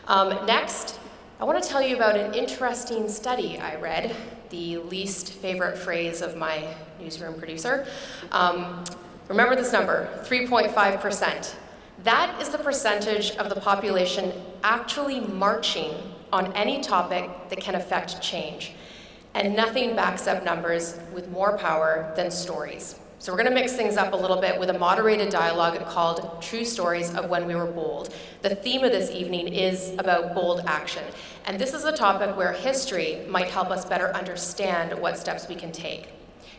Next, I want to tell you about an interesting study I read, the least favorite phrase of my newsroom producer. Remember this number, 3.5%. That is the percentage of the population actually marching on any topic that can affect change. And nothing backs up numbers with more power than stories. So we're going to mix things up a little bit with a moderated dialogue called True Stories of When We Were Bold. The theme of this evening is about bold action. And this is a topic where history might help us better understand what steps we can take.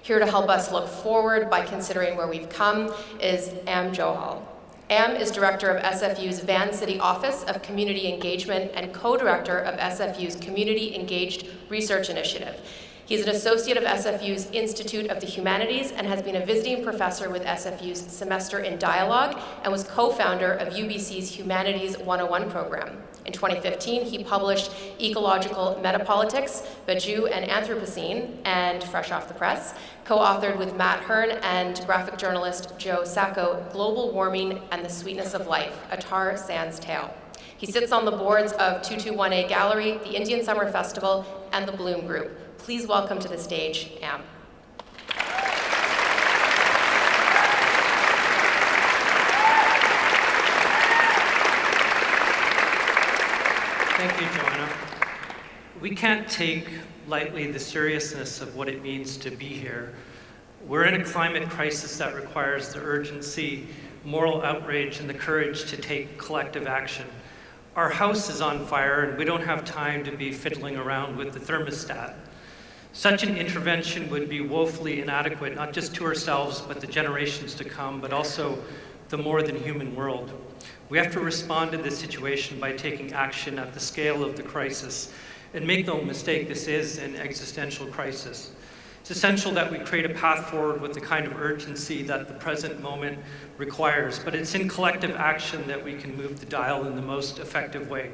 Here to help us look forward by considering where we've come is Am Johal. Am is director of SFU's Van City Office of Community Engagement and co-director of SFU's Community Engaged Research Initiative. He's an associate of SFU's Institute of the Humanities and has been a visiting professor with SFU's Semester in Dialogue and was co-founder of UBC's Humanities 101 program. In 2015, he published Ecological Metapolitics, Bajou and Anthropocene, and fresh off the press, co-authored with Matt Hearn and graphic journalist Joe Sacco, Global Warming and the Sweetness of Life, A Tar Sands Tale. He sits on the boards of 221A Gallery, the Indian Summer Festival, and the Bloom Group. Please welcome to the stage, Am. Thank you, Joanna. We can't take lightly the seriousness of what it means to be here. We're in a climate crisis that requires the urgency, moral outrage, and the courage to take collective action. Our house is on fire, and we don't have time to be fiddling around with the thermostat. Such an intervention would be woefully inadequate, not just to ourselves, but the generations to come, but also the more than human world. We have to respond to this situation by taking action at the scale of the crisis. And make no mistake, this is an existential crisis. It's essential that we create a path forward with the kind of urgency that the present moment requires, but it's in collective action that we can move the dial in the most effective way.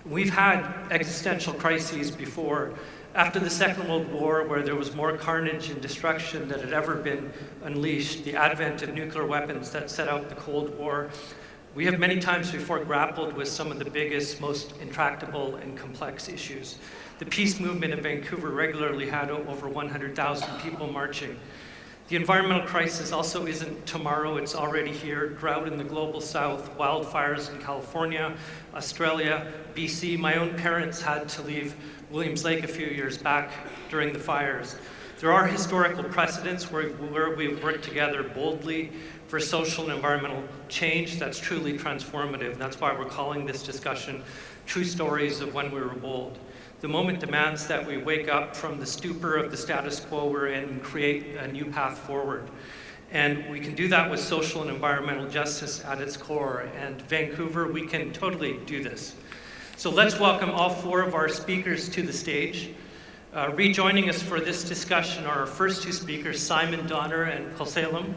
We've had existential crises before. After the Second World War, where there was more carnage and destruction that had ever been unleashed, the advent of nuclear weapons that set out the Cold War, we have many times before grappled with some of the biggest, most intractable and complex issues. The peace movement in Vancouver regularly had over 100,000 people marching. The environmental crisis also isn't tomorrow, it's already here. Drought in the global south, wildfires in California, Australia, BC. My own parents had to leave Williams Lake a few years back during the fires. There are historical precedents where we've worked together boldly for social and environmental change that's truly transformative. And that's why we're calling this discussion True Stories of When We Were Bold. The moment demands that we wake up from the stupor of the status quo we're in and create a new path forward. And we can do that with social and environmental justice at its core. And Vancouver, we can totally do this. So let's welcome all four of our speakers to the stage. Rejoining us for this discussion are our first two speakers, Simon Donner and Paul Salem.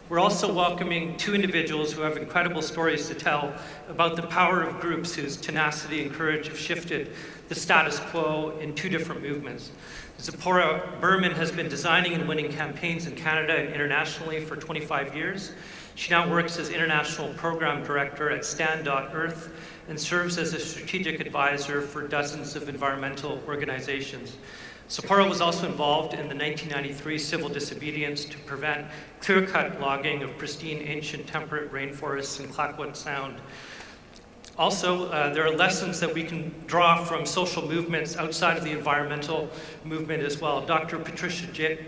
We're also welcoming two individuals who have incredible stories to tell about the power of groups whose tenacity and courage have shifted the status quo in two different movements. Zipporah Berman has been designing and winning campaigns in Canada and internationally for 25 years. She now works as International Program Director at Stand.Earth and serves as a strategic advisor for dozens of environmental organizations. Zipporah was also involved in the 1993 civil disobedience to prevent clear-cut logging of pristine ancient temperate rainforests in Clayoquot Sound. Also, there are lessons that we can draw from social movements outside of the environmental movement as well. Dr. Patricia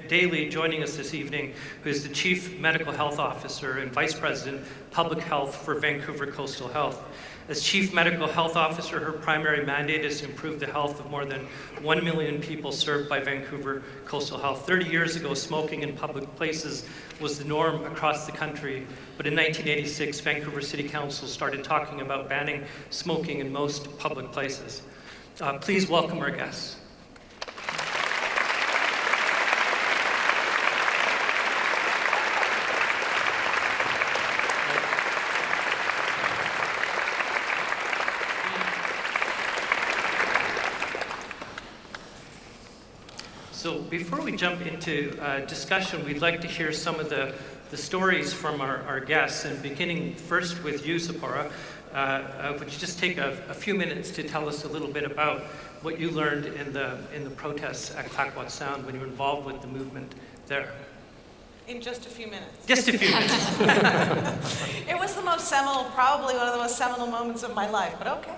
Daly joining us this evening, who is the Chief Medical Health Officer and Vice President, Public Health for Vancouver Coastal Health. As Chief Medical Health Officer, her primary mandate is to improve the health of more than 1 million people served by Vancouver Coastal Health. 30 years ago, smoking in public places was the norm across the country, but in 1986, Vancouver City Council started talking about banning smoking in most public places. Please welcome our guests. So before we jump into discussion, we'd like to hear some of the the stories from our guests, and beginning first with you, Zipporah. Would you just take a few minutes to tell us a little bit about what you learned in the protests at Clayoquot Sound when you were involved with the movement there? In just a few minutes. Just a few minutes. It was the most seminal, probably one of the most seminal moments of my life, but okay.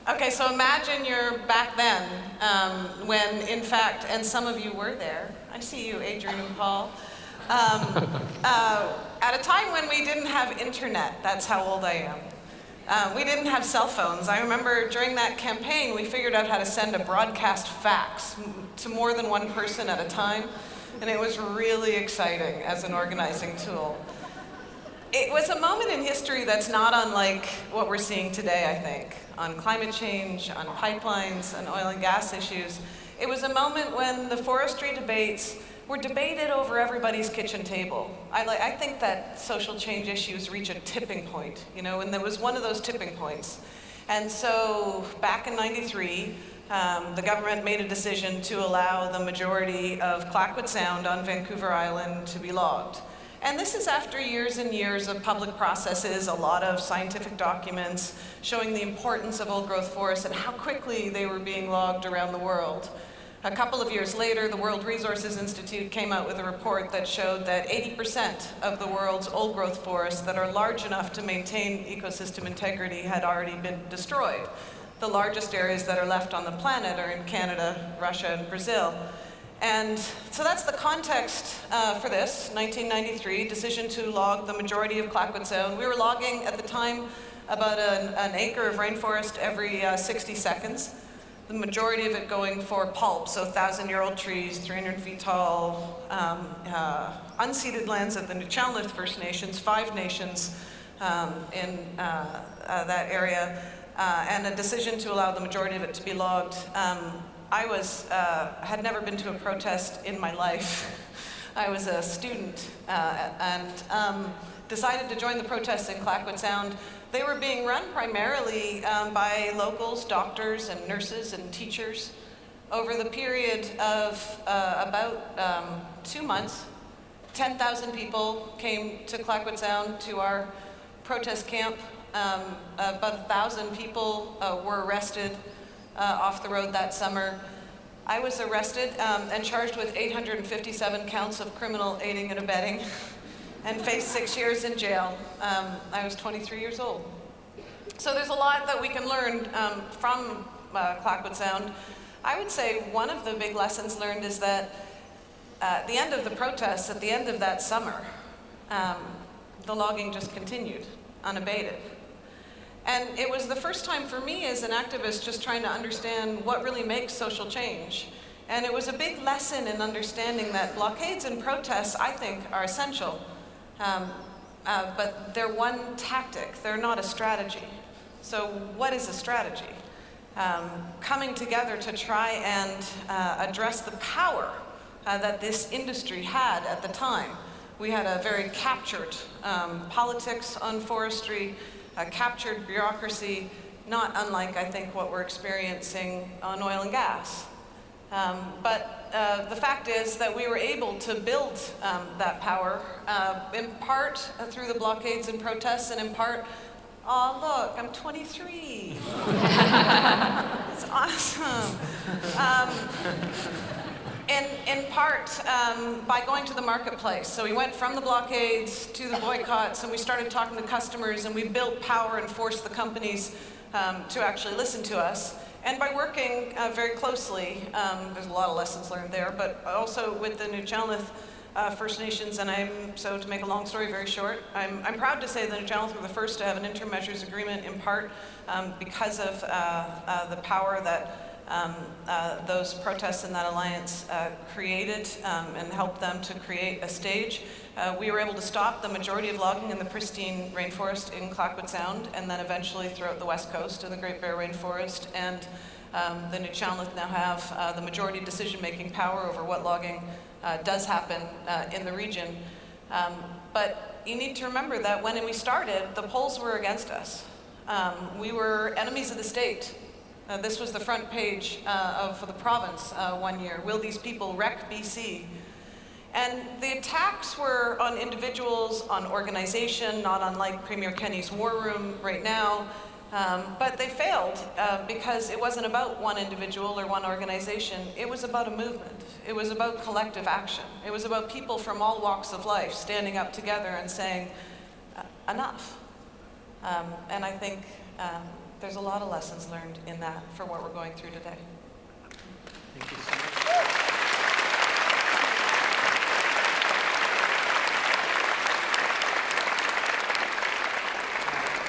Okay, so imagine you're back then, when in fact, and some of you were there, I see you, Adrian and Paul, at a time when we didn't have internet. That's how old I am. We didn't have cell phones. I remember during that campaign, we figured out how to send a broadcast fax to more than one person at a time, and it was really exciting as an organizing tool. It was a moment in history that's not unlike what we're seeing today, I think, on climate change, on pipelines, on oil and gas issues. It was a moment when the forestry debates were debated over everybody's kitchen table. I think that social change issues reach a tipping point, and there was one of those tipping points. And so back in '93, the government made a decision to allow the majority of Clayoquot Sound on Vancouver Island to be logged. And this is after years and years of public processes, a lot of scientific documents showing the importance of old-growth forests and how quickly they were being logged around the world. A couple of years later, the World Resources Institute came out with a report that showed that 80% of the world's old-growth forests that are large enough to maintain ecosystem integrity had already been destroyed. The largest areas that are left on the planet are in Canada, Russia, and Brazil. And so that's the context for this, 1993, decision to log the majority of Clayoquot Sound. We were logging at the time about an acre of rainforest every 60 seconds. The majority of it going for pulp, so 1,000-year-old trees, 300 feet tall, unceded lands of the Nuu-chah-nulth First Nations, 5 nations in that area, and a decision to allow the majority of it to be logged. I had never been to a protest in my life. I was a student and decided to join the protests in Clayoquot Sound. They were being run primarily by locals, doctors and nurses and teachers. Over the period of about 2 months, 10,000 people came to Clayoquot Sound to our protest camp. About 1,000 people were arrested off the road that summer. I was arrested and charged with 857 counts of criminal aiding and abetting and faced 6 years in jail. I was 23 years old. So there's a lot that we can learn from Clayoquot Sound. I would say one of the big lessons learned is that at the end of the protests, at the end of that summer, the logging just continued unabated. And it was the first time for me as an activist just trying to understand what really makes social change. And it was a big lesson in understanding that blockades and protests, I think, are essential. But they're one tactic, they're not a strategy. So what is a strategy? Coming together to try and address the power that this industry had at the time. We had a very captured politics on forestry, a captured bureaucracy, not unlike, I think, what we're experiencing on oil and gas. But the fact is that we were able to build that power, in part through the blockades and protests, and in part, oh look, I'm 23. It's awesome. In part by going to the marketplace. So we went from the blockades to the boycotts, and we started talking to customers, and we built power and forced the companies to actually listen to us. And by working very closely, there's a lot of lessons learned there, but also with the Nuu-chah-nulth First Nations, and so to make a long story very short, I'm proud to say the Nuu-chah-nulth were the first to have an interim measures agreement, in part because of the power that those protests and that alliance created and helped them to create a stage. We were able to stop the majority of logging in the pristine rainforest in Clayoquot Sound, and then eventually throughout the west coast of the Great Bear Rainforest. And the Nuu-chah-nulth now have the majority decision-making power over what logging does happen in the region. But you need to remember that when we started, the polls were against us. We were enemies of the state. This was the front page for the province one year. Will these people wreck BC? And the attacks were on individuals, on organization, not unlike Premier Kenney's war room right now. But they failed because it wasn't about one individual or one organization. It was about a movement. It was about collective action. It was about people from all walks of life standing up together and saying, enough. And I think there's a lot of lessons learned in that for what we're going through today. Thank you so much.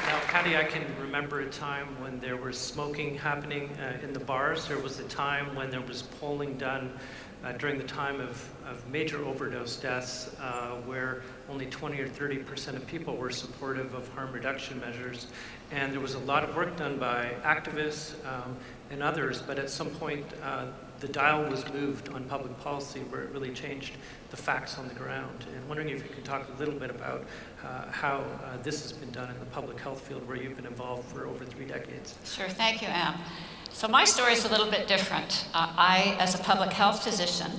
Now, Patty, I can remember a time when there was smoking happening in the bars. There was a time when there was polling done during the time of major overdose deaths where only 20 or 30% of people were supportive of harm reduction measures. And there was a lot of work done by activists and others, but at some point the dial was moved on public policy where it really changed the facts on the ground. And wondering if you could talk a little bit about how this has been done in the public health field where you've been involved for over 3 decades. Sure, thank you, Anne. So my story is a little bit different. I, as a public health physician,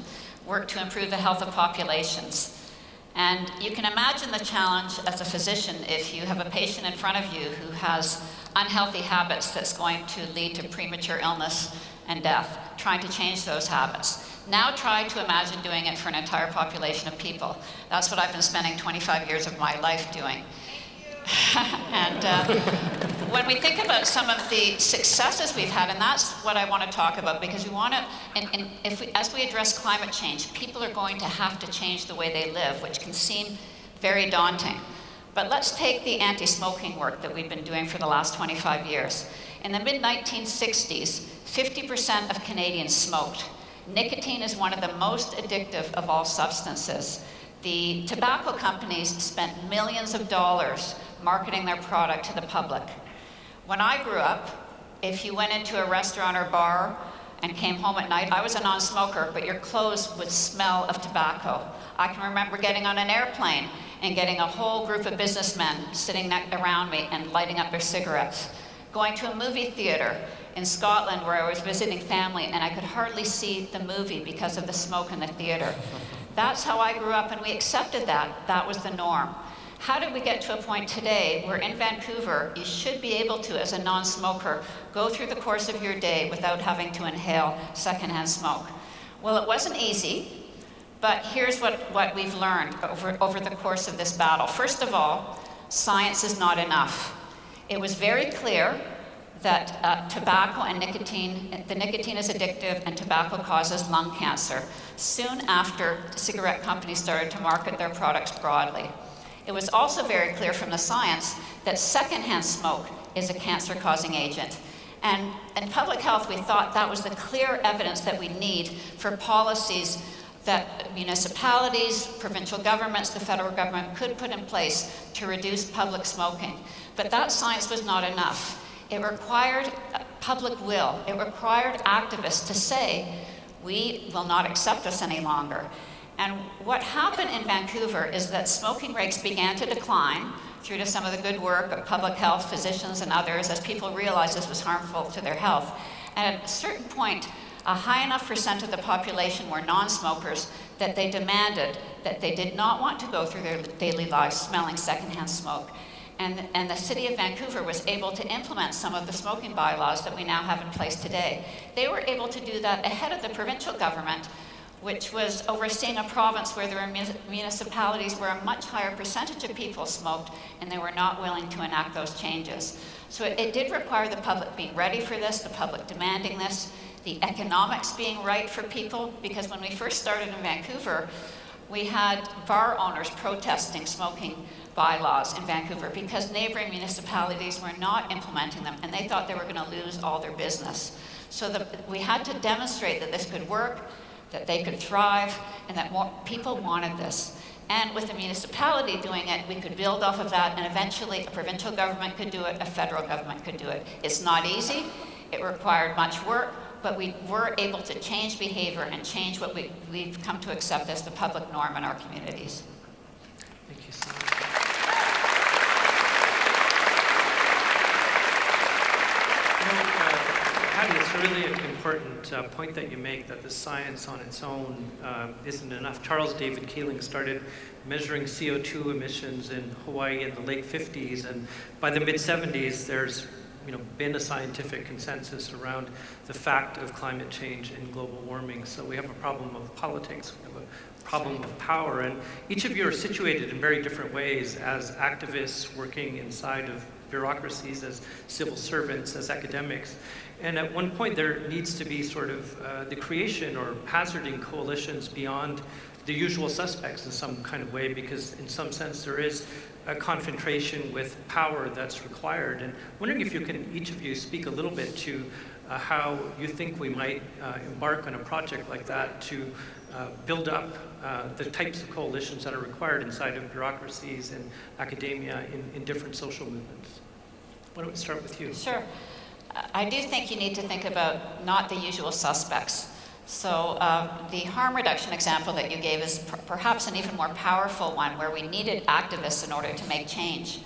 work to improve the health of populations. And you can imagine the challenge as a physician if you have a patient in front of you who has unhealthy habits that's going to lead to premature illness and death, trying to change those habits. Now try to imagine doing it for an entire population of people. That's what I've been spending 25 years of my life doing. And when we think about some of the successes we've had, and that's what I want to talk about, because we want to, as we address climate change, people are going to have to change the way they live, which can seem very daunting. But let's take the anti-smoking work that we've been doing for the last 25 years. In the mid-1960s, 50% of Canadians smoked. Nicotine is one of the most addictive of all substances. The tobacco companies spent millions of dollars marketing their product to the public. When I grew up, if you went into a restaurant or bar and came home at night, I was a non-smoker, but your clothes would smell of tobacco. I can remember getting on an airplane and getting a whole group of businessmen sitting around me and lighting up their cigarettes. Going to a movie theater in Scotland where I was visiting family and I could hardly see the movie because of the smoke in the theater. That's how I grew up, and we accepted that. That was the norm. How did we get to a point today where in Vancouver, you should be able to, as a non-smoker, go through the course of your day without having to inhale secondhand smoke? Well, it wasn't easy, but here's what we've learned over the course of this battle. First of all, science is not enough. It was very clear that tobacco and nicotine, the nicotine is addictive and tobacco causes lung cancer, soon after cigarette companies started to market their products broadly. It was also very clear from the science that secondhand smoke is a cancer-causing agent. And in public health, we thought that was the clear evidence that we need for policies that municipalities, provincial governments, the federal government could put in place to reduce public smoking. But that science was not enough. It required public will. It required activists to say, we will not accept this any longer. And what happened in Vancouver is that smoking rates began to decline through to some of the good work of public health physicians and others as people realized this was harmful to their health. And at a certain point, a high enough percent of the population were non-smokers that they demanded that they did not want to go through their daily lives smelling secondhand smoke. And the City of Vancouver was able to implement some of the smoking bylaws that we now have in place today. They were able to do that ahead of the provincial government, which was overseeing a province where there were municipalities where a much higher percentage of people smoked, and they were not willing to enact those changes. So it did require the public being ready for this, the public demanding this, the economics being right for people, because when we first started in Vancouver, we had bar owners protesting smoking bylaws in Vancouver because neighboring municipalities were not implementing them, and they thought they were going to lose all their business. So we had to demonstrate that this could work, that they could thrive, and that more people wanted this. And with the municipality doing it, we could build off of that, and eventually a provincial government could do it, a federal government could do it. It's not easy, it required much work, but we were able to change behavior and change what we've come to accept as the public norm in our communities. Thank you so much. Patty, it's a really important point that you make, that the science on its own isn't enough. Charles David Keeling started measuring CO2 emissions in Hawaii in the late 50s, and by the mid-70s, there's been a scientific consensus around the fact of climate change and global warming. So we have a problem of politics, we have a problem of power, and each of you are situated in very different ways as activists working inside of bureaucracies, as civil servants, as academics. And at one point there needs to be sort of the creation or hazarding coalitions beyond the usual suspects in some kind of way, because in some sense there is a confrontation with power that's required. And wondering if you can, each of you, speak a little bit to how you think we might embark on a project like that to build up the types of coalitions that are required inside of bureaucracies and academia in different social movements. Why don't we start with you? Sure. I do think you need to think about not the usual suspects. So the harm reduction example that you gave is perhaps an even more powerful one, where we needed activists in order to make change.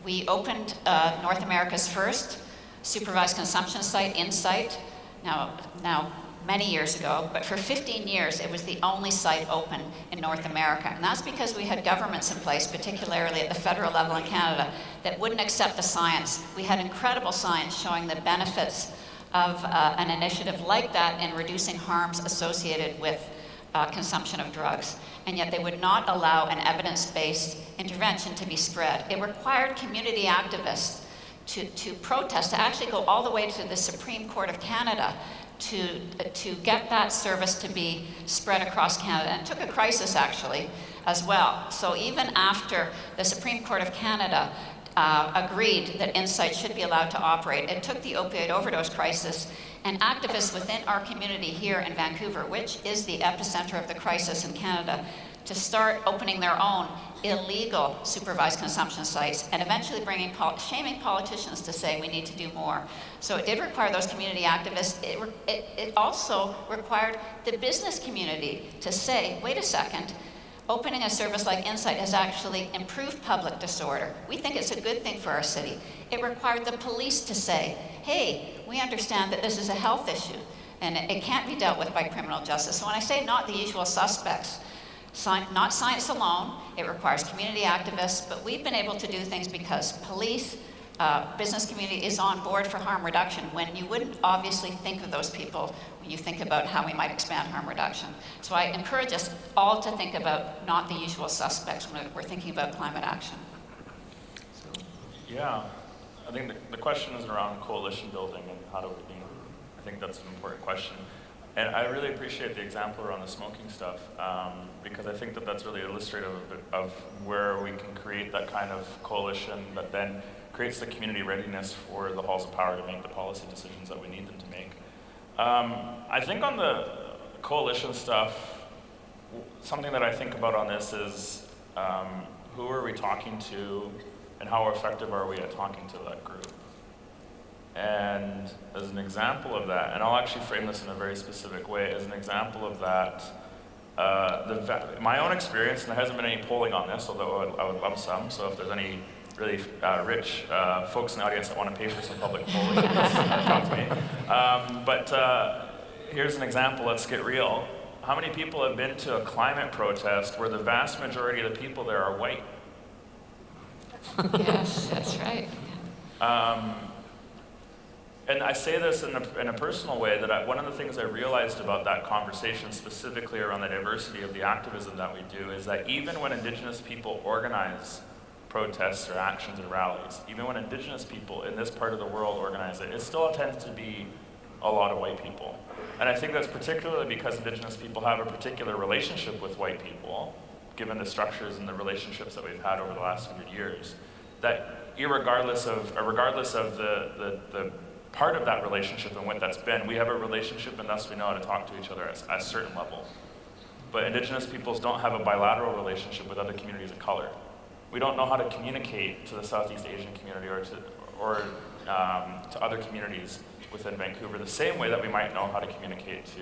We opened North America's first supervised consumption site, Insight, now many years ago, but for 15 years it was the only site open in North America. And that's because we had governments in place, particularly at the federal level in Canada, that wouldn't accept the science. We had incredible science showing the benefits of an initiative like that in reducing harms associated with consumption of drugs. And yet they would not allow an evidence-based intervention to be spread. It required community activists to protest, to actually go all the way to the Supreme Court of Canada to get that service to be spread across Canada. And it took a crisis, actually, as well. So even after the Supreme Court of Canada agreed that Insight should be allowed to operate, it took the opioid overdose crisis and activists within our community here in Vancouver, which is the epicenter of the crisis in Canada, to start opening their own illegal supervised consumption sites and eventually shaming politicians to say we need to do more. So it did require those community activists. It also required the business community to say, wait a second, opening a service like Insight has actually improved public disorder. We think it's a good thing for our city. It required the police to say, hey, we understand that this is a health issue and it can't be dealt with by criminal justice. So when I say not the usual suspects, not science alone, it requires community activists, but we've been able to do things because police, business community is on board for harm reduction when you wouldn't obviously think of those people when you think about how we might expand harm reduction. So I encourage us all to think about not the usual suspects when we're thinking about climate action. Yeah, I think the question is around coalition building and how do we, I think that's an important question. And I really appreciate the example around the smoking stuff, because I think that that's really illustrative of where we can create that kind of coalition that then creates the community readiness for the halls of power to make the policy decisions that we need them to make. I think on the coalition stuff, something that I think about on this is who are we talking to and how effective are we at talking to that group? And as an example of that, and I'll actually frame this in a very specific way, as an example of that, my own experience, and there hasn't been any polling on this, although I would love some, so if there's any really rich folks in the audience that want to pay for some public polling, talk to me. But here's an example, let's get real. How many people have been to a climate protest where the vast majority of the people there are white? Yes, that's right. And I say this in a personal way, that one of the things I realized about that conversation, specifically around the diversity of the activism that we do, is that even when Indigenous people organize protests or actions and rallies, even when Indigenous people in this part of the world organize it, it still tends to be a lot of white people. And I think that's particularly because Indigenous people have a particular relationship with white people, given the structures and the relationships that we've had over the last 100 years, that regardless of the part of that relationship and what that's been, we have a relationship and thus we know how to talk to each other at a certain level. But Indigenous peoples don't have a bilateral relationship with other communities of color. We don't know how to communicate to the Southeast Asian community or to other communities within Vancouver the same way that we might know how to communicate to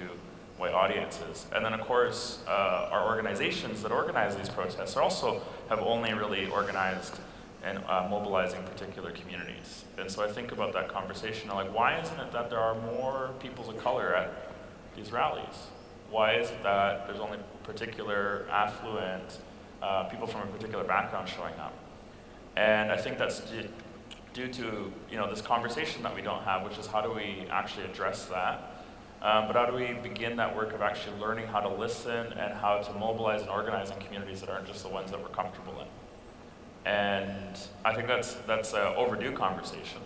white audiences. And then of course, our organizations that organize these protests also have only really organized and mobilizing particular communities. And so I think about that conversation, I'm like, why isn't it that there are more peoples of color at these rallies? Why is it that there's only particular affluent people from a particular background showing up? And I think that's due to this conversation that we don't have, which is how do we actually address that? But how do we begin that work of actually learning how to listen and how to mobilize and organize in communities that aren't just the ones that we're comfortable in? And I think that's an overdue conversation.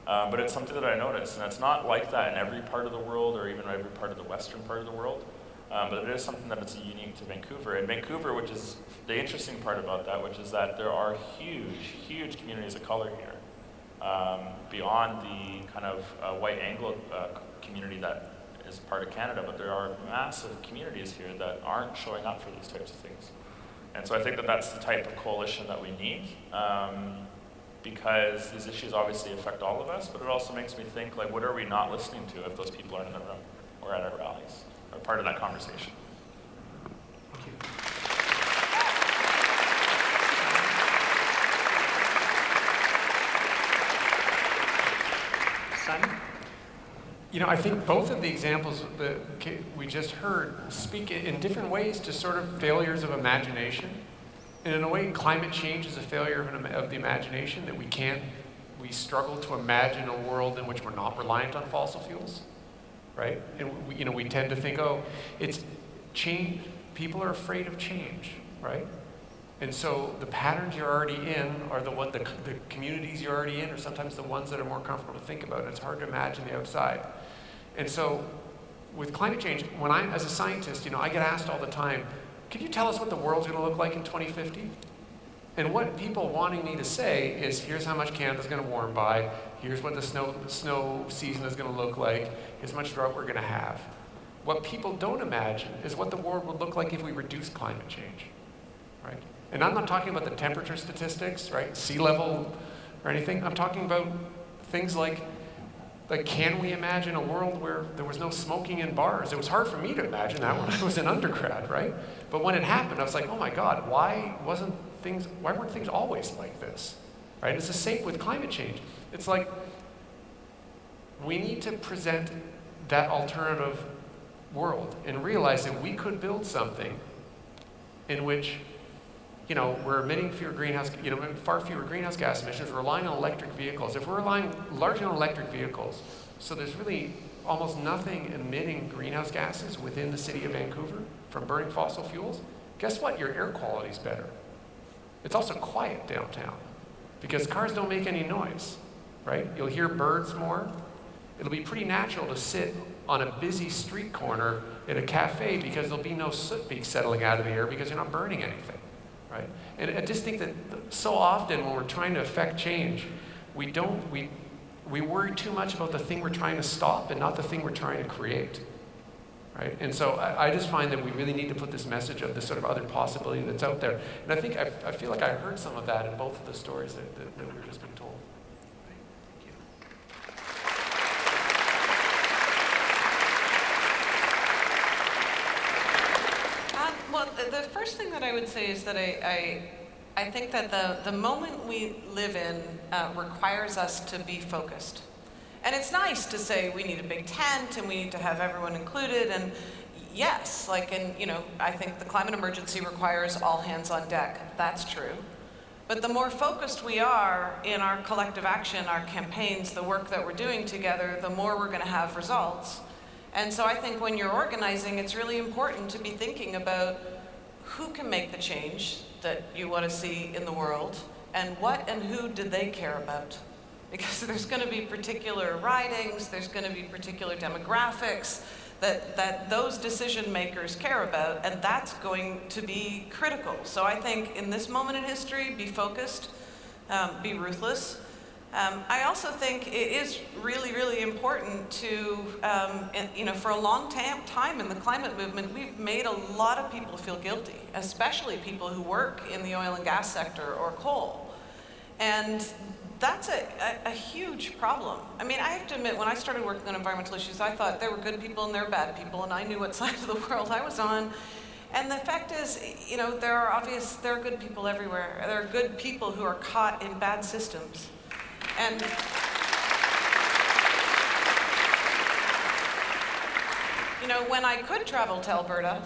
But it's something that I notice, and it's not like that in every part of the world or even every part of the western part of the world. But it is something that is unique to Vancouver. And Vancouver, which is the interesting part about that, which is that there are huge communities of color here, beyond the kind of white Anglo community that is part of Canada, but there are massive communities here that aren't showing up for these types of things. And so I think that that's the type of coalition that we need, because these issues obviously affect all of us, but it also makes me think, like, what are we not listening to if those people aren't in the room or at our rallies or part of that conversation? Thank you. Simon? I think both of the examples that we just heard speak in different ways to sort of failures of imagination. And in a way, climate change is a failure of the imagination, that we struggle to imagine a world in which we're not reliant on fossil fuels, right? And we tend to think, oh, it's change, people are afraid of change, right? And so the patterns you're already in are the communities you're already in are sometimes the ones that are more comfortable to think about. And it's hard to imagine the outside. And so with climate change, when as a scientist, I get asked all the time, can you tell us what the world's going to look like in 2050? And what people wanting me to say is, here's how much Canada's going to warm by, here's what the snow season is going to look like, here's how much drought we're going to have. What people don't imagine is what the world would look like if we reduced climate change, right? And I'm not talking about the temperature statistics, right? Sea level or anything. I'm talking about things like can we imagine a world where there was no smoking in bars? It was hard for me to imagine that when I was an undergrad, right? But when it happened, I was like, oh my God, why weren't things always like this, right? It's the same with climate change. It's like we need to present that alternative world and realize that we could build something in which we're emitting far fewer greenhouse gas emissions. We're relying on electric vehicles. If we're relying largely on electric vehicles, so there's really almost nothing emitting greenhouse gases within the city of Vancouver from burning fossil fuels, guess what? Your air quality is better. It's also quiet downtown because cars don't make any noise, right? You'll hear birds more. It'll be pretty natural to sit on a busy street corner at a cafe because there'll be no soot beaks settling out of the air because you're not burning anything. Right? And I just think that so often when we're trying to affect change, we worry too much about the thing we're trying to stop and not the thing we're trying to create. Right? And so I just find that we really need to put this message of this sort of other possibility that's out there. And I think I feel like I heard some of that in both of the stories that we were just being told. Well, the first thing that I would say is that I think that the moment we live in requires us to be focused. And it's nice to say we need a big tent and we need to have everyone included. And yes, I think the climate emergency requires all hands on deck. That's true. But the more focused we are in our collective action, our campaigns, the work that we're doing together, the more we're going to have results. And so I think when you're organizing, it's really important to be thinking about who can make the change that you want to see in the world, and what and who do they care about? Because there's going to be particular ridings, there's going to be particular demographics that those decision makers care about, and that's going to be critical. So I think in this moment in history, be focused, be ruthless. I also think it is really, really important to, for a long time in the climate movement, we've made a lot of people feel guilty, especially people who work in the oil and gas sector or coal. And that's a huge problem. I mean, I have to admit, when I started working on environmental issues, I thought there were good people and there were bad people, and I knew what side of the world I was on. And the fact is, there are good people everywhere. There are good people who are caught in bad systems. And when I could travel to Alberta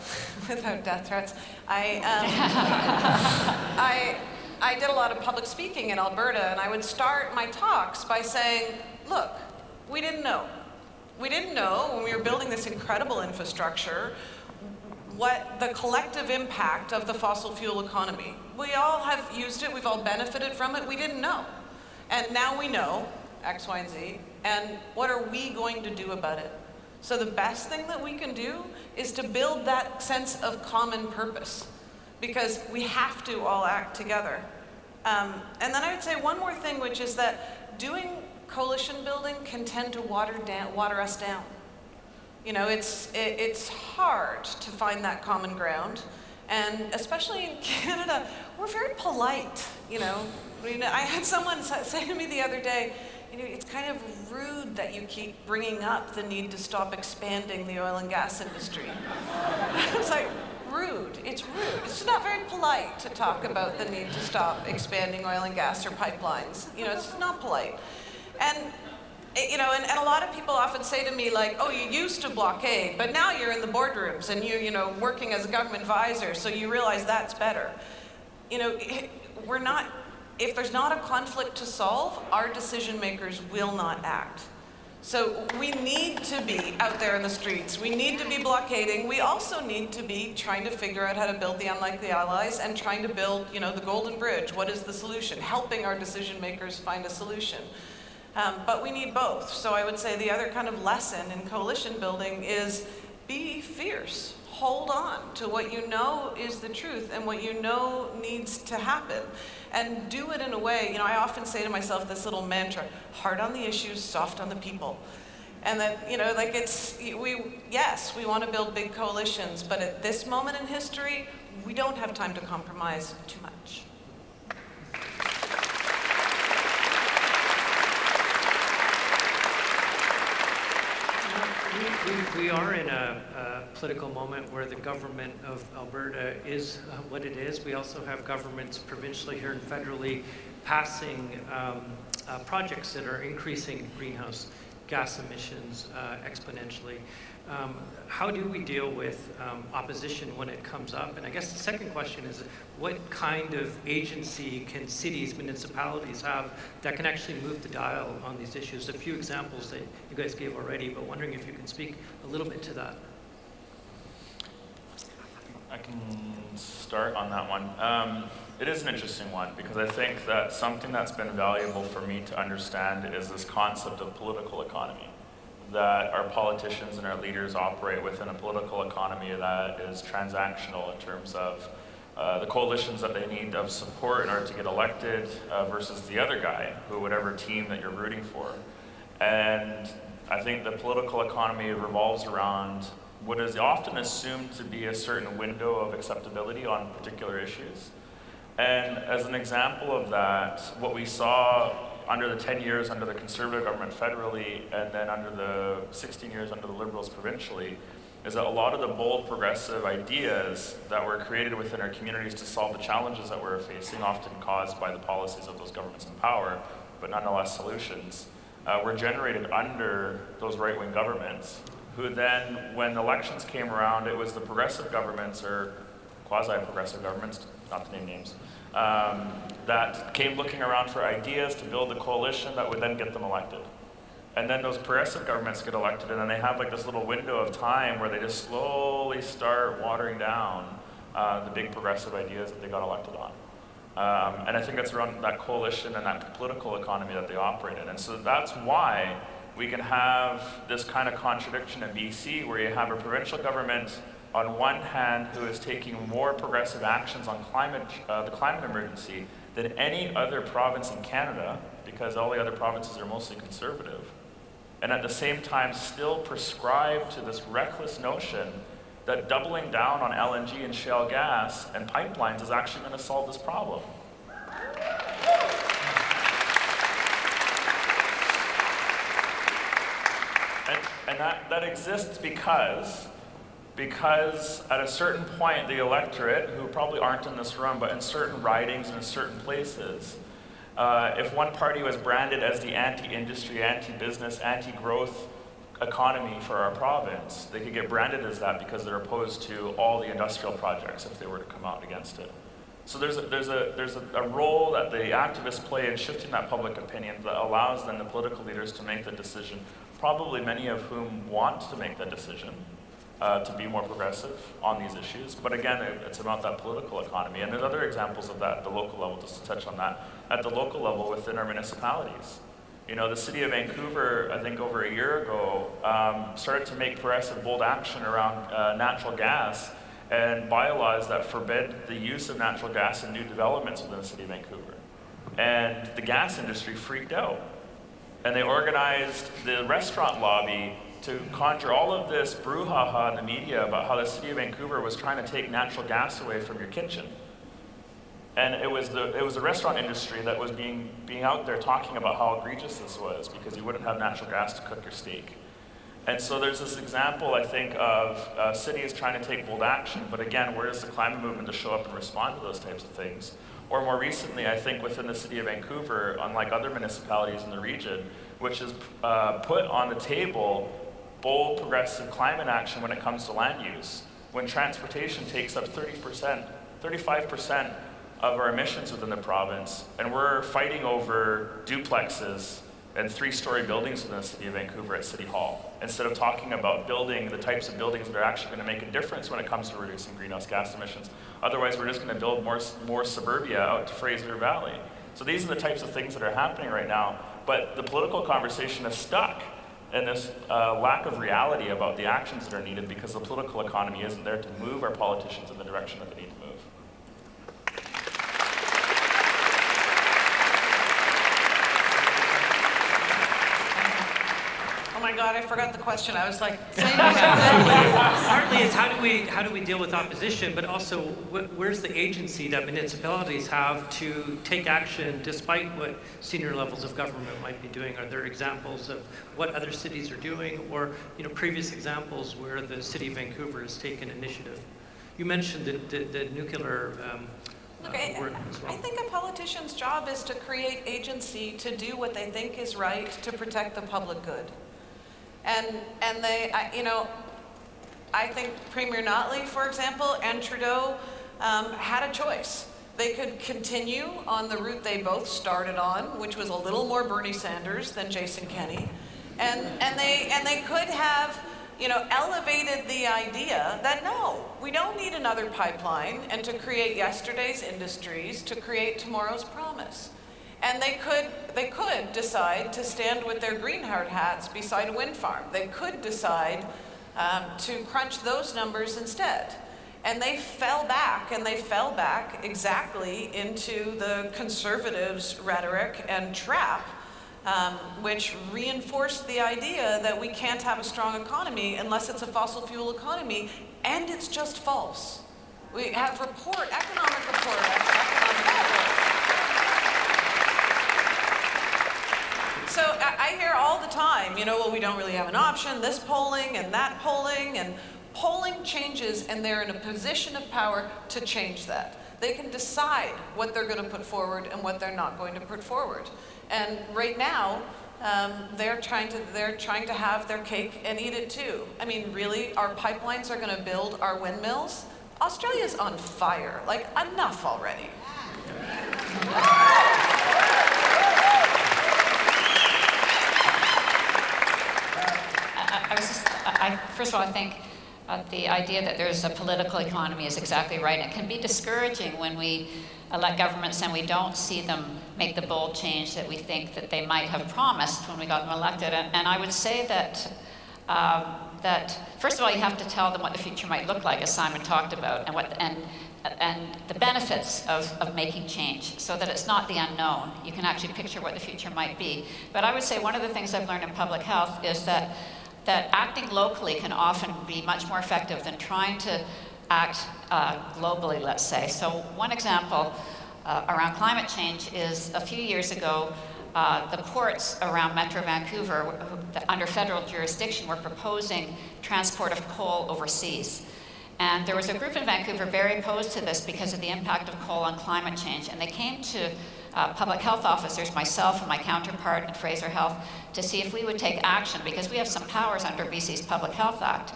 without death threats, I did a lot of public speaking in Alberta, and I would start my talks by saying, look, we didn't know. We didn't know when we were building this incredible infrastructure what the collective impact of the fossil fuel economy. We all have used it, we've all benefited from it, we didn't know. And now we know, X, Y, and Z, and what are we going to do about it? So the best thing that we can do is to build that sense of common purpose, because we have to all act together. And then I would say one more thing, which is that doing coalition building can tend to water us down. It's hard to find that common ground, and especially in Canada, we're very polite. I had someone say to me the other day, it's kind of rude that you keep bringing up the need to stop expanding the oil and gas industry. It's like, rude. It's rude. It's not very polite to talk about the need to stop expanding oil and gas or pipelines. It's not polite. And and a lot of people often say to me, like, oh, you used to blockade, but now you're in the boardrooms and you're working as a government advisor, so you realize that's better. If there's not a conflict to solve, our decision makers will not act. So we need to be out there in the streets. We need to be blockading. We also need to be trying to figure out how to build the unlikely allies and trying to build, the golden bridge. What is the solution? Helping our decision makers find a solution. But we need both. So I would say the other kind of lesson in coalition building is be fierce. Hold on to what you know is the truth and what you know needs to happen. And do it in a way, I often say to myself this little mantra, hard on the issues, soft on the people. And that, we want to build big coalitions, but at this moment in history, we don't have time to compromise too much. We are in a political moment where the government of Alberta is what it is. We also have governments provincially here and federally passing projects that are increasing greenhouse gas emissions exponentially. How do we deal with opposition when it comes up? And I guess the second question is, what kind of agency can cities, municipalities have that can actually move the dial on these issues? A few examples that you guys gave already, but wondering if you can speak a little bit to that. I can start on that one. It is an interesting one because I think that something that's been valuable for me to understand is this concept of political economy. That our politicians and our leaders operate within a political economy that is transactional in terms of the coalitions that they need of support in order to get elected versus the other guy, whatever team that you're rooting for. And I think the political economy revolves around what is often assumed to be a certain window of acceptability on particular issues. And as an example of that, what we saw under the 10 years under the Conservative government federally, and then under the 16 years under the Liberals provincially, is that a lot of the bold progressive ideas that were created within our communities to solve the challenges that we're facing, often caused by the policies of those governments in power, but nonetheless solutions, were generated under those right-wing governments, who then, when elections came around, it was the progressive governments, or quasi-progressive governments, not to name names, that came looking around for ideas to build a coalition that would then get them elected. And then those progressive governments get elected, and then they have like this little window of time where they just slowly start watering down the big progressive ideas that they got elected on. And I think that's around that coalition and that political economy that they operate in. And so that's why we can have this kind of contradiction in BC, where you have a provincial government on one hand who is taking more progressive actions on the climate emergency than any other province in Canada, because all the other provinces are mostly conservative, and at the same time still prescribe to this reckless notion that doubling down on LNG and shale gas and pipelines is actually going to solve this problem. And that exists because because at a certain point, the electorate, who probably aren't in this room, but in certain ridings and in certain places, if one party was branded as the anti-industry, anti-business, anti-growth economy for our province, they could get branded as that because they're opposed to all the industrial projects if they were to come out against it. So there's a role that the activists play in shifting that public opinion that allows then the political leaders to make the decision, probably many of whom want to make that decision, to be more progressive on these issues. But again, it's about that political economy. And there's other examples of that at the local level, just to touch on that. At the local level within our municipalities. You know, the City of Vancouver, I think over a year ago, started to make progressive, bold action around natural gas and bylaws that forbid the use of natural gas in new developments within the City of Vancouver. And the gas industry freaked out. And they organized the restaurant lobby to conjure all of this brouhaha in the media about how the City of Vancouver was trying to take natural gas away from your kitchen. And it was the restaurant industry that was being out there talking about how egregious this was because you wouldn't have natural gas to cook your steak. And so there's this example, I think, of cities trying to take bold action, but again, where is the climate movement to show up and respond to those types of things? Or more recently, I think within the City of Vancouver, unlike other municipalities in the region, which has put on the table bold, progressive climate action when it comes to land use. When transportation takes up 35% of our emissions within the province, and we're fighting over duplexes and 3-story buildings in the City of Vancouver at City Hall, instead of talking about building the types of buildings that are actually going to make a difference when it comes to reducing greenhouse gas emissions. Otherwise, we're just going to build more suburbia out to Fraser Valley. So these are the types of things that are happening right now, but the political conversation is stuck in this lack of reality about the actions that are needed because the political economy isn't there to move our politicians in the direction that they need to move. Oh my God, I forgot the question. I was like, Partly is how do we deal with opposition, but also where's the agency that municipalities have to take action despite what senior levels of government might be doing? Are there examples of what other cities are doing, or previous examples where the City of Vancouver has taken initiative? You mentioned the nuclear Look, work as well. I think a politician's job is to create agency to do what they think is right to protect the public good. And they, I think Premier Notley, for example, and Trudeau had a choice. They could continue on the route they both started on, which was a little more Bernie Sanders than Jason Kenney, and they could have, elevated the idea that no, we don't need another pipeline, and to create yesterday's industries to create tomorrow's promise. And they could decide to stand with their green hard hats beside a wind farm. They could decide to crunch those numbers instead. And they fell back exactly into the conservatives' rhetoric and trap, which reinforced the idea that we can't have a strong economy unless it's a fossil fuel economy, and it's just false. We have economic report after economic report. So I hear all the time, well, we don't really have an option, this polling and that polling, and polling changes, and they're in a position of power to change that. They can decide what they're going to put forward and what they're not going to put forward. And right now, they're trying to have their cake and eat it too. I mean, really, our pipelines are going to build our windmills? Australia's on fire. Like, enough already. First of all, I think the idea that there's a political economy is exactly right. It can be discouraging when we elect governments and we don't see them make the bold change that we think that they might have promised when we got them elected. And I would say that first of all, you have to tell them what the future might look like, as Simon talked about, and the benefits of making change, so that it's not the unknown. You can actually picture what the future might be. But I would say one of the things I've learned in public health is that acting locally can often be much more effective than trying to act globally, let's say. So one example around climate change is a few years ago, the ports around Metro Vancouver, under federal jurisdiction, were proposing transport of coal overseas. And there was a group in Vancouver very opposed to this because of the impact of coal on climate change. And they came to public health officers, myself and my counterpart at Fraser Health, to see if we would take action, because we have some powers under BC's Public Health Act.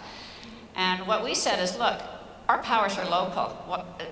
And what we said is, look, our powers are local.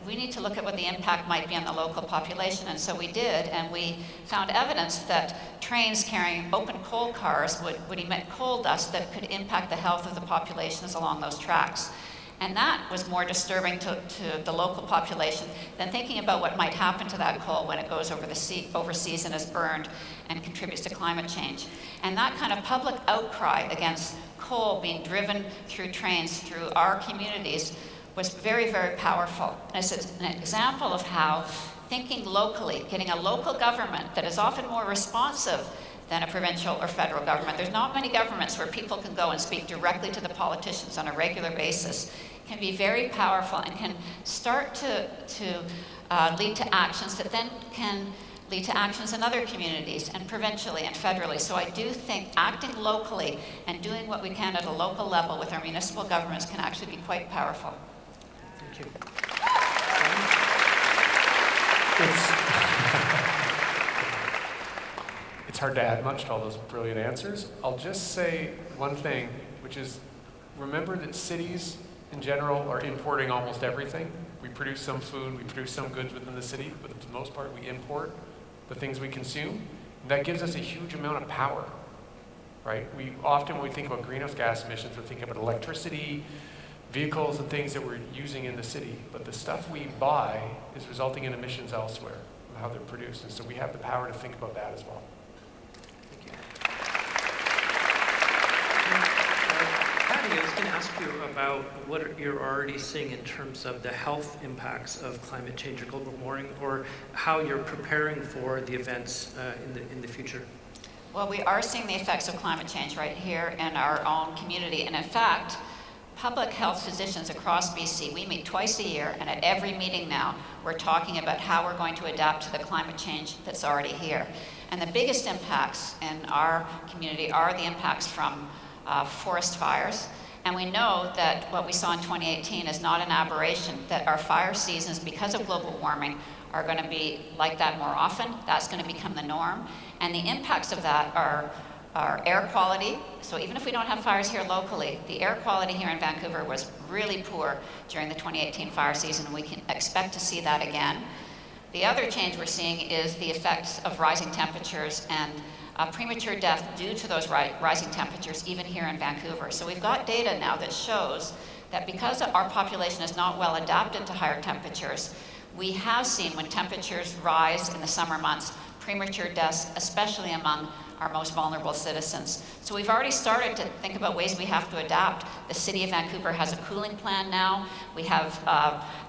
We need to look at what the impact might be on the local population, and so we did, and we found evidence that trains carrying open coal cars would emit coal dust that could impact the health of the populations along those tracks. And that was more disturbing to the local population than thinking about what might happen to that coal when it goes overseas and is burned and contributes to climate change. And that kind of public outcry against coal being driven through trains through our communities was very, very powerful. And it's an example of how thinking locally, getting a local government that is often more responsive than a provincial or federal government. There's not many governments where people can go and speak directly to the politicians on a regular basis. It can be very powerful and can start to lead to actions that then can lead to actions in other communities and provincially and federally. So I do think acting locally and doing what we can at a local level with our municipal governments can actually be quite powerful. Thank you. It's hard to add much to all those brilliant answers. I'll just say one thing, which is remember that cities in general are importing almost everything. We produce some food, we produce some goods within the city, but for the most part we import the things we consume. And that gives us a huge amount of power, right? We often, when we think about greenhouse gas emissions, we're thinking about electricity, vehicles and things that we're using in the city. But the stuff we buy is resulting in emissions elsewhere, of how they're produced. And so we have the power to think about that as well. Patty, I was going to ask you about what you're already seeing in terms of the health impacts of climate change or global warming, or how you're preparing for the events in the future. Well, we are seeing the effects of climate change right here in our own community. And in fact, public health physicians across BC, we meet twice a year, and at every meeting now, we're talking about how we're going to adapt to the climate change that's already here. And the biggest impacts in our community are the impacts from forest fires. And we know that what we saw in 2018 is not an aberration, that our fire seasons, because of global warming, are going to be like that more often. That's going to become the norm. And the impacts of that are air quality. So even if we don't have fires here locally, the air quality here in Vancouver was really poor during the 2018 fire season. We can expect to see that again. The other change we're seeing is the effects of rising temperatures and premature death due to those rising temperatures, even here in Vancouver. So we've got data now that shows that because our population is not well adapted to higher temperatures, we have seen when temperatures rise in the summer months, premature deaths, especially among our most vulnerable citizens. So we've already started to think about ways we have to adapt. The City of Vancouver has a cooling plan now. We have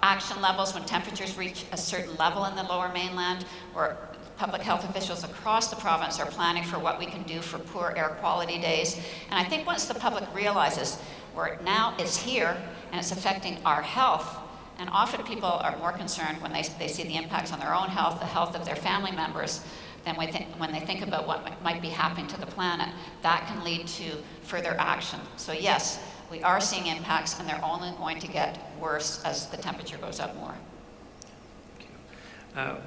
action levels when temperatures reach a certain level in the Lower Mainland, where public health officials across the province are planning for what we can do for poor air quality days. And I think once the public realizes where now it's here and it's affecting our health, and often people are more concerned when they see the impacts on their own health, the health of their family members, than when they think about what might be happening to the planet. That can lead to further action. So yes, we are seeing impacts, and they're only going to get worse as the temperature goes up more.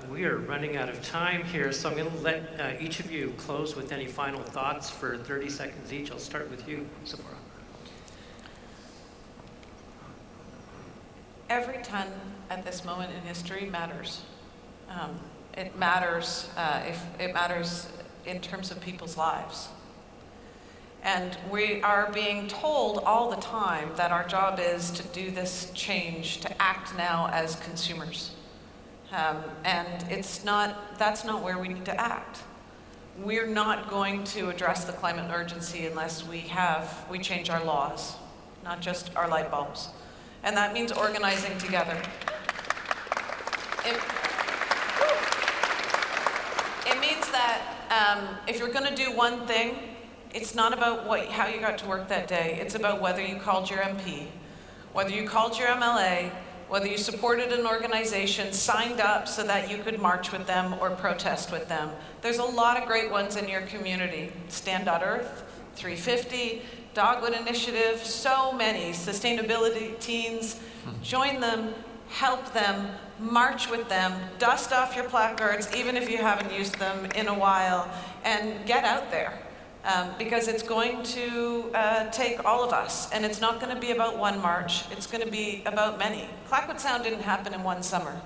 We are running out of time here, so I'm going to let each of you close with any final thoughts for 30 seconds each. I'll start with you, Sephora. Every ton at this moment in history matters. It matters it matters in terms of people's lives. And we are being told all the time that our job is to do this change, to act now as consumers. And that's not where we need to act. We're not going to address the climate emergency unless we change our laws, not just our light bulbs. And that means organizing together. It means that if you're going to do one thing, it's not about how you got to work that day. It's about whether you called your MP, whether you called your MLA, whether you supported an organization, signed up so that you could march with them or protest with them. There's a lot of great ones in your community. Stand.Earth, 350, Dogwood Initiative, so many. Sustainability Teens. Join them, help them, march with them, dust off your placards, even if you haven't used them in a while, and get out there. Because it's going to take all of us, and it's not going to be about one march, it's going to be about many. Clackwood Sound didn't happen in one summer.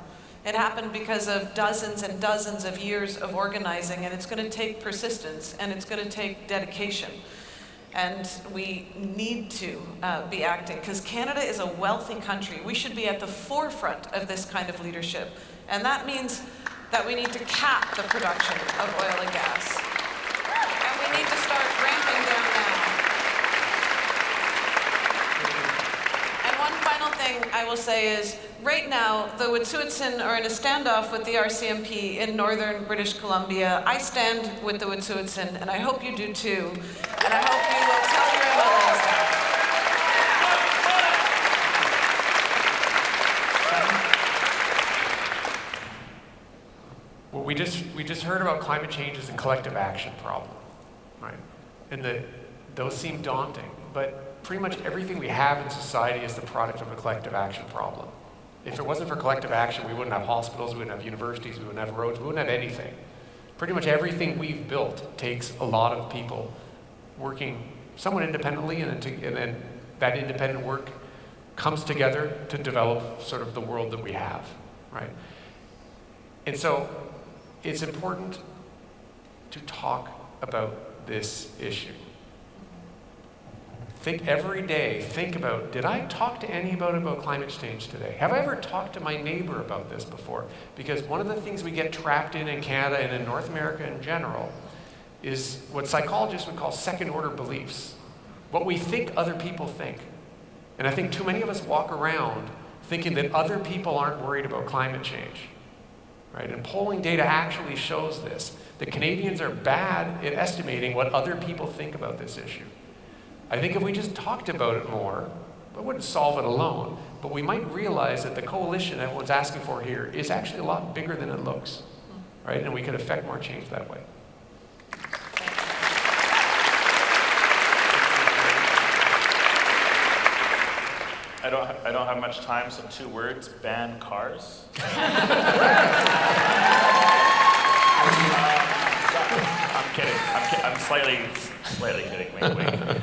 It happened because of dozens and dozens of years of organizing, and it's going to take persistence, and it's going to take dedication. And we need to be acting, because Canada is a wealthy country. We should be at the forefront of this kind of leadership. And that means that we need to cap the production of oil and gas. And we need to start ramping down now. And one final thing I will say is, right now, the Wet'suwet'en are in a standoff with the RCMP in northern British Columbia. I stand with the Wet'suwet'en, and I hope you do too. And I hope you will tell your MLAs that. Well, we just heard about climate change as a collective action problem, right? And those seem daunting, but pretty much everything we have in society is the product of a collective action problem. If it wasn't for collective action, we wouldn't have hospitals, we wouldn't have universities, we wouldn't have roads, we wouldn't have anything. Pretty much everything we've built takes a lot of people working somewhat independently, and then that independent work comes together to develop sort of the world that we have, right? And so it's important to talk about this issue. Think every day, think about, did I talk to any about climate change today? Have I ever talked to my neighbor about this before? Because one of the things we get trapped in Canada and in North America in general is what psychologists would call second-order beliefs. What we think other people think. And I think too many of us walk around thinking that other people aren't worried about climate change. Right? And polling data actually shows this. The Canadians are bad at estimating what other people think about this issue. I think if we just talked about it more, it wouldn't solve it alone, but we might realize that the coalition everyone's asking for here is actually a lot bigger than it looks, right? And we could affect more change that way. I don't have much time, so 2 words: ban cars. I'm kidding. I'm slightly kidding. Wink, wink.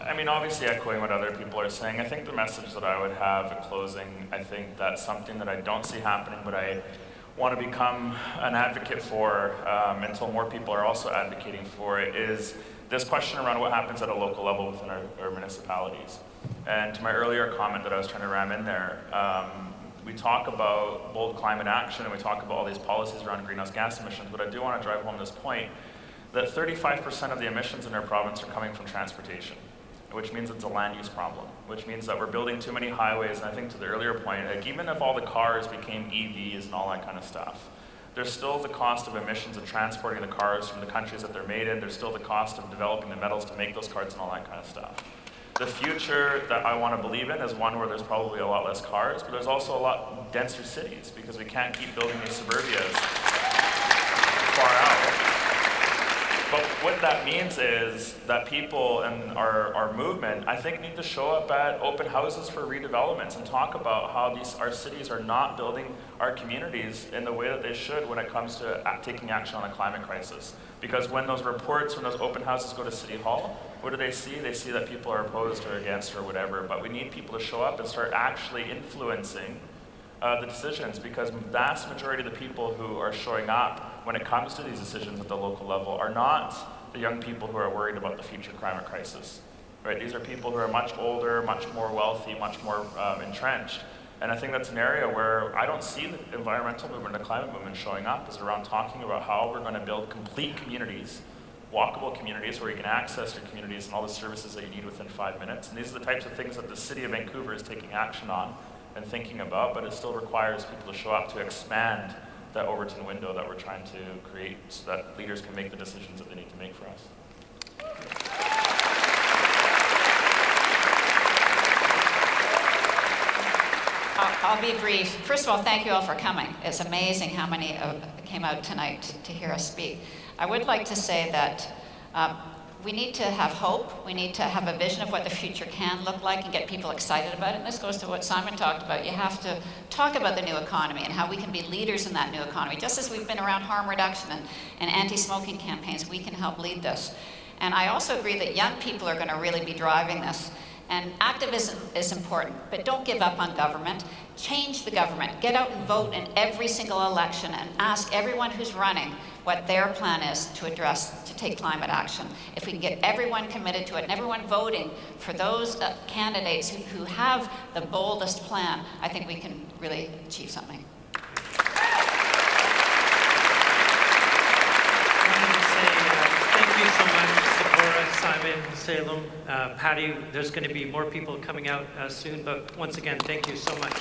I mean, obviously echoing what other people are saying, I think the message that I would have in closing, I think that's something that I don't see happening, but I want to become an advocate for until more people are also advocating for it, is this question around what happens at a local level within our municipalities. And to my earlier comment that I was trying to ram in there, we talk about bold climate action and we talk about all these policies around greenhouse gas emissions, but I do want to drive home this point that 35% of the emissions in our province are coming from transportation, which means it's a land use problem, which means that we're building too many highways. And I think to the earlier point, like, even if all the cars became EVs and all that kind of stuff, there's still the cost of emissions of transporting the cars from the countries that they're made in. There's still the cost of developing the metals to make those cars and all that kind of stuff. The future that I want to believe in is one where there's probably a lot less cars, but there's also a lot denser cities, because we can't keep building these suburbias far out. But what that means is that people in our movement, I think, need to show up at open houses for redevelopments and talk about how our cities are not building our communities in the way that they should when it comes to taking action on the climate crisis. Because when those reports, when those open houses go to City Hall, what do they see? They see that people are opposed or against or whatever, but we need people to show up and start actually influencing the decisions, because the vast majority of the people who are showing up when it comes to these decisions at the local level are not the young people who are worried about the future climate crisis. Right? These are people who are much older, much more wealthy, much more entrenched. And I think that's an area where I don't see the environmental movement, the climate movement showing up, is around talking about how we're going to build complete communities, walkable communities where you can access your communities and all the services that you need within 5 minutes. And these are the types of things that the City of Vancouver is taking action on and thinking about, but it still requires people to show up to expand that Overton window that we're trying to create so that leaders can make the decisions that they need to make for us. I'll be brief. First of all, thank you all for coming. It's amazing how many came out tonight to hear us speak. I would like to say that we need to have hope. We need to have a vision of what the future can look like and get people excited about it. And this goes to what Simon talked about. You have to talk about the new economy and how we can be leaders in that new economy. Just as we've been around harm reduction and anti-smoking campaigns, we can help lead this. And I also agree that young people are going to really be driving this. And activism is important, but don't give up on government. Change the government. Get out and vote in every single election and ask everyone who's running what their plan is to take climate action. If we can get everyone committed to it and everyone voting for those candidates who have the boldest plan, I think we can really achieve something. Thank you so much, Sephora, Simon, Salem, Patty. There's going to be more people coming out soon, but once again, thank you so much.